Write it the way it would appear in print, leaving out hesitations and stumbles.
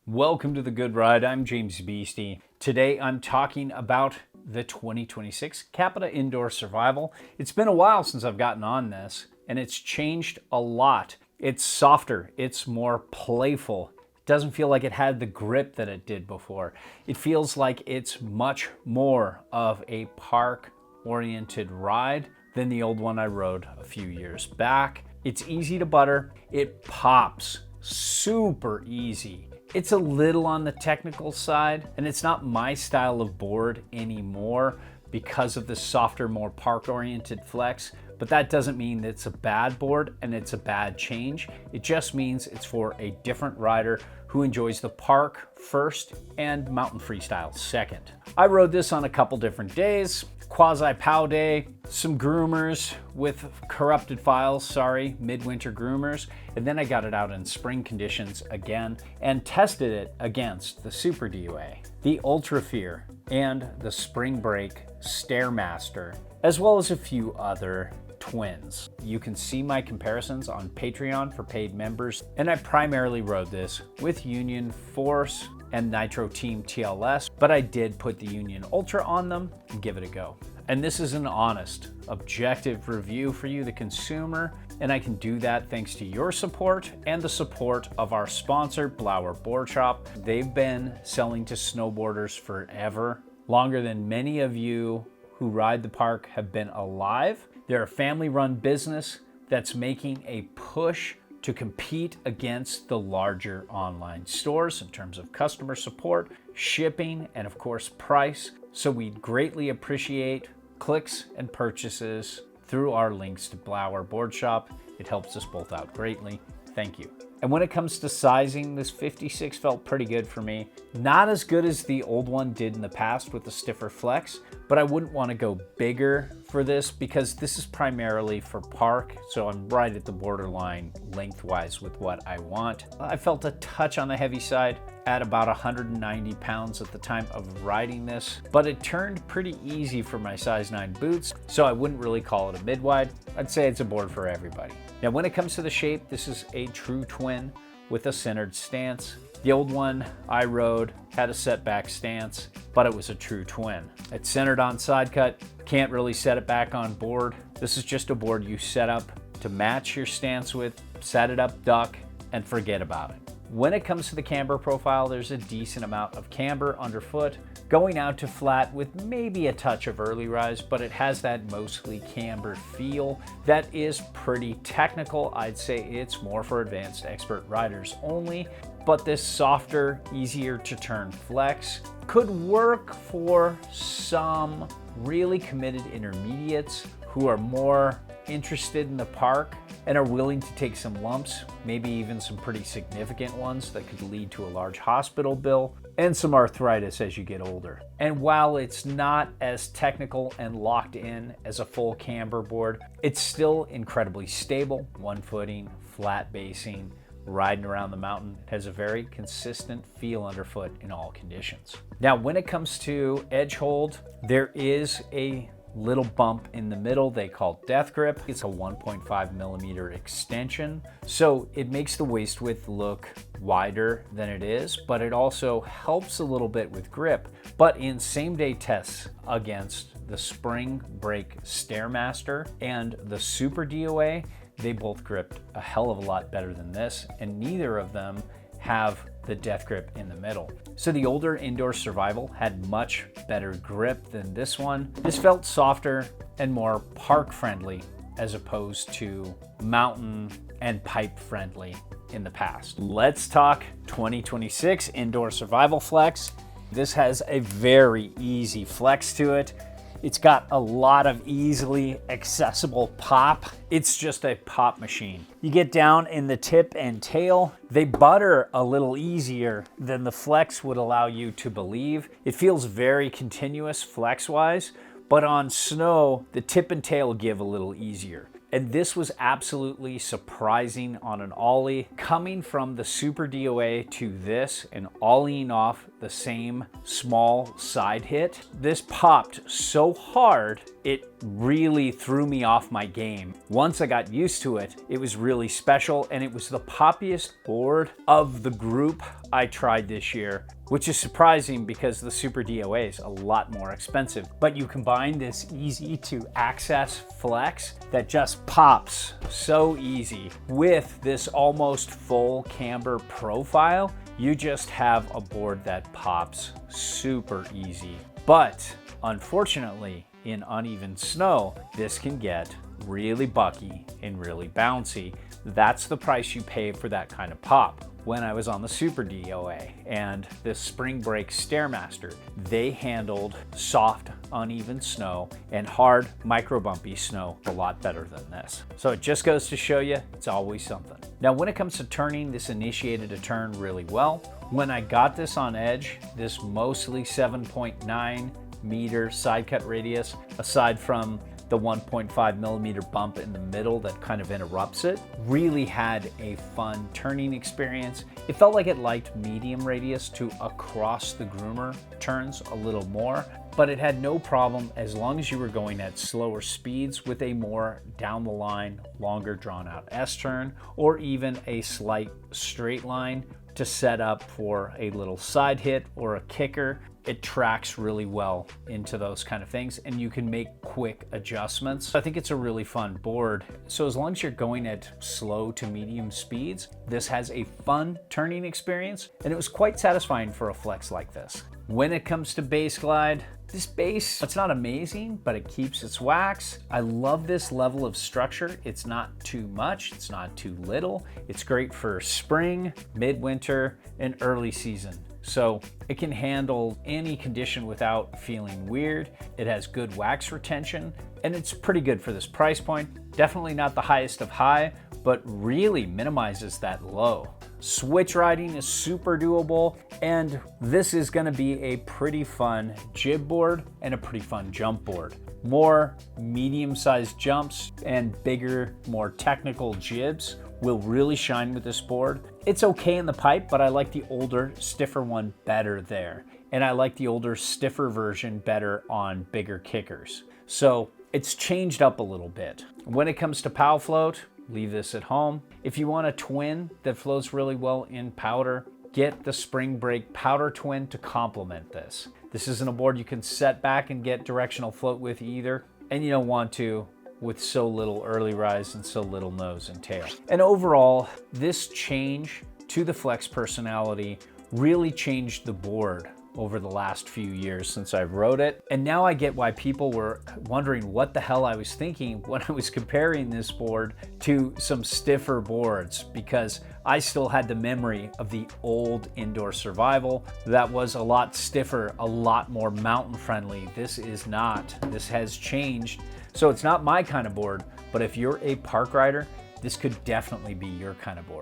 Welcome to The Good Ride. I'm James Beastie. Today I'm talking about the 2026 Capita Indoor Survival. It's been a while since I've gotten on this, and it's changed a lot. It's softer, it's more playful. It doesn't feel like it had the grip that it did before. It feels like it's much more of a park-oriented ride than the old one I rode a few years back. It's easy to butter. It pops super easy. It's a little on the technical side, and it's not my style of board anymore because of the softer, more park-oriented flex, but that doesn't mean it's a bad board and it's a bad change. It just means it's for a different rider who enjoys the park first and mountain freestyle second. I rode this on a couple different days. Quasi-pow day, some groomers with corrupted files, midwinter groomers, and then I got it out in spring conditions again and tested it against the Super DOA, the Ultra Fear, and the Spring Break Stairmaster, as well as a few other twins. You can see my comparisons on Patreon for paid members, and I primarily rode this with Union Force and Nitro Team TLS, but I did put the Union Ultra on them and give it a go. And this is an honest, objective review for you, the consumer, and I can do that thanks to your support and the support of our sponsor, Blower Board Shop. They've been selling to snowboarders forever, longer than many of you who ride the park have been alive. They're a family-run business that's making a push to compete against the larger online stores in terms of customer support, shipping, and of course price. So we'd greatly appreciate clicks and purchases through our links to Blower Board Shop. It helps us both out greatly. Thank you. And when it comes to sizing, this 56 felt pretty good for me. Not as good as the old one did in the past with the stiffer flex, but I wouldn't want to go bigger for this because this is primarily for park, so I'm right at the borderline lengthwise with what I want. I felt a touch on the heavy side at about 190 pounds at the time of riding this, but it turned pretty easy for my size 9 boots, so I wouldn't really call it a mid-wide. I'd say it's a board for everybody. Now, when it comes to the shape, this is a true twin with a centered stance. The old one I rode had a setback stance, but it was a true twin. It's centered on side cut, can't really set it back on board. This is just a board you set up to match your stance with, set it up, duck, and forget about it. When it comes to the camber profile, there's a decent amount of camber underfoot, going out to flat with maybe a touch of early rise, but it has that mostly camber feel that is pretty technical. I'd say it's more for advanced expert riders only, but this softer, easier to turn flex could work for some really committed intermediates who are more interested in the park and are willing to take some lumps, maybe even some pretty significant ones that could lead to a large hospital bill and some arthritis as you get older. And while it's not as technical and locked in as a full camber board, it's still incredibly stable, one footing, flat basing, riding around the mountain. It has a very consistent feel underfoot in all conditions. Now, when it comes to edge hold, there is a little bump in the middle they call death grip. It's a 1.5 millimeter extension, so it makes the waist width look wider than it is, but it also helps a little bit with grip. But in same day tests against the Spring Break Stairmaster and the Super DOA, they both gripped a hell of a lot better than this, and neither of them have the death grip in the middle. So the older Indoor Survival had much better grip than this one. This felt softer and more park friendly as opposed to mountain and pipe friendly in the past. Let's talk 2026 Indoor Survival Flex. This has a very easy flex to it. It's got a lot of easily accessible pop. It's just a pop machine. You get down in the tip and tail, they butter a little easier than the flex would allow you to believe. It feels very continuous flex-wise, but on snow, the tip and tail give a little easier. And this was absolutely surprising on an ollie. Coming from the Super DOA to this and ollieing off the same small side hit, this popped so hard, it really threw me off my game. Once I got used to it, it was really special, and it was the poppiest board of the group I tried this year, which is surprising because the Super DOA is a lot more expensive. But you combine this easy to access flex that just pops so easy with this almost full camber profile, you just have a board that pops super easy. But unfortunately, in uneven snow, this can get really bucky and really bouncy. That's the price you pay for that kind of pop. When I was on the Super DOA and this Spring Break Stairmaster, they handled soft, uneven snow and hard, micro bumpy snow a lot better than this. So it just goes to show you, it's always something. Now, when it comes to turning, this initiated a turn really well. When I got this on edge, this mostly 7.9 meter side cut radius, aside from the 1.5 millimeter bump in the middle that kind of interrupts it, really had a fun turning experience. It felt like it liked medium radius to across the groomer turns a little more, but it had no problem as long as you were going at slower speeds with a more down the line, longer drawn out S turn, or even a slight straight line to set up for a little side hit or a kicker. It tracks really well into those kind of things, and you can make quick adjustments. I think it's a really fun board. So as long as you're going at slow to medium speeds, this has a fun turning experience, and it was quite satisfying for a flex like this. When it comes to base glide, this base, it's not amazing, but it keeps its wax. I love this level of structure. It's not too much, it's not too little. It's great for spring, midwinter, and early season. So it can handle any condition without feeling weird. It has good wax retention, and it's pretty good for this price point. Definitely not the highest of high, but really minimizes that low. Switch riding is super doable, and this is gonna be a pretty fun jib board and a pretty fun jump board. More medium-sized jumps and bigger, more technical jibs will really shine with this board. It's okay in the pipe, but I like the older, stiffer one better there. And I like the older, stiffer version better on bigger kickers. So it's changed up a little bit. When it comes to POW float, leave this at home. If you want a twin that flows really well in powder, get the Spring Break Powder Twin to complement this. This isn't a board you can set back and get directional float with either, and you don't want to with so little early rise and so little nose and tail. And overall, this change to the flex personality really changed the board over the last few years since I wrote it. And now I get why people were wondering what the hell I was thinking when I was comparing this board to some stiffer boards, because I still had the memory of the old Indoor Survival that was a lot stiffer, a lot more mountain friendly. This is not. This has changed. So it's not my kind of board, but if you're a park rider, this could definitely be your kind of board.